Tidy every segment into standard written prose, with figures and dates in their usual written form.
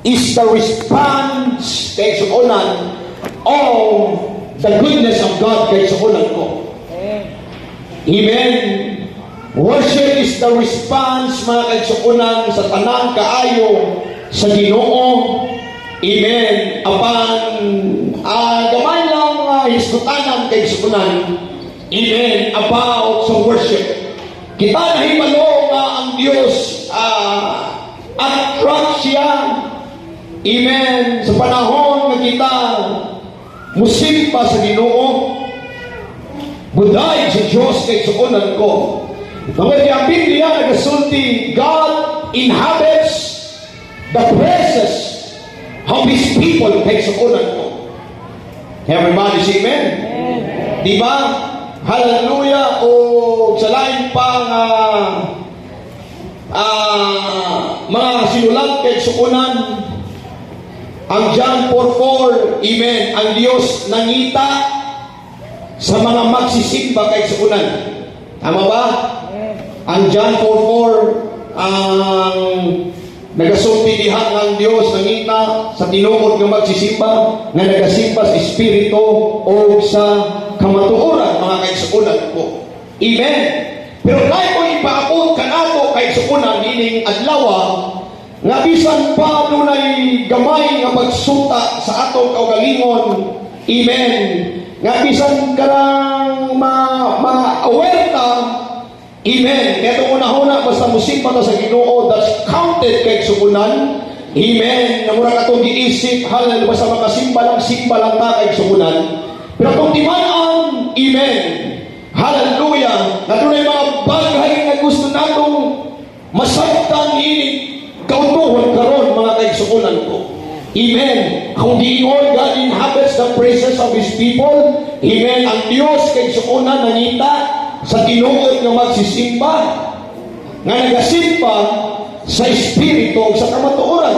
is the response kay suunan of the goodness of God kay suunan ko. Amen. Worship is the response, mga kaigsuunan, sa tanang kaayo sa Ginoo. Amen. Apan gamay lang hisgutanan kaigsuunan. Amen. About sa worship. Kita nahibalo nga ang Dios attract siya. Amen. Sa panahon nga kita musimba sa Ginoo, buday sa Diyos kay suunan ko. Kapag ang Biblia nagasulti, God inhabits the praises of His people kay suunan ko. Everybody say amen? Diba? Hallelujah. O sa lain pang mga sinulat kay suunan, ang John 4:4, amen, ang Diyos nangita sa mga magsisimba kay suunan. Tama ba? Ang John 4:4, ang nagasulti diha ng Diyos nangita sa tinuod ng magsisimba nga nagasimba sa Espiritu o sa kamatuoran, mga kaigsuunan ko. Amen. Pero dahil ko ipaabot kanato kaigsuunan ining adlaw nga bisan pa dunay gamay nga magsuta sa atong kaugalingon. Amen. Nga bisan karang ma-aware ta. Amen. Kaya itong una-una, basta musimba ta sa Ginoo, that's counted kay sukunan. Amen. Na mura ka itong giisip, halal, basta makasimba lang ta kay sukunan. Pero kung timaan, amen. Hallelujah. Na doon ay mga bagay na gusto natong masabtan ini kautuhan karon, mga kaigsuunan ko. Amen. Kung diingon, God inhabits the praises of His people. Amen. Ang Diyos kaigsuunan nangita sa tinuod nga magsisimba, nga nagasimba sa Espiritu o sa kamatuoran.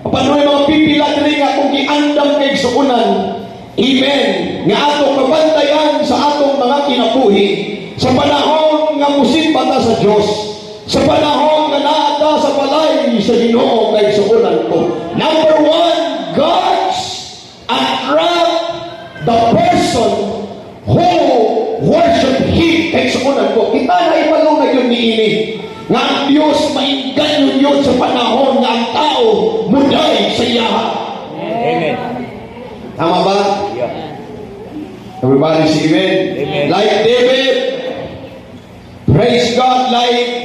Paano yung mga pipila diri nga kung giandam kay suunan, amen, nga atong mabantayan sa atong mga kinabuhi sa panahon nga musimba ta sa Dios, sa panahon nga naata sa balay sa Ginoo kay suunan ko. Number one, God's attract the person who worship Him kay suunan ko. Kita na ipalo na yun ni ini nga ang Diyos mainganyo yun sa panahon nga ang tao muday sa iyaha. Amen. Tama ba? Yeah. Everybody say amen. Amen. Like David, praise God, like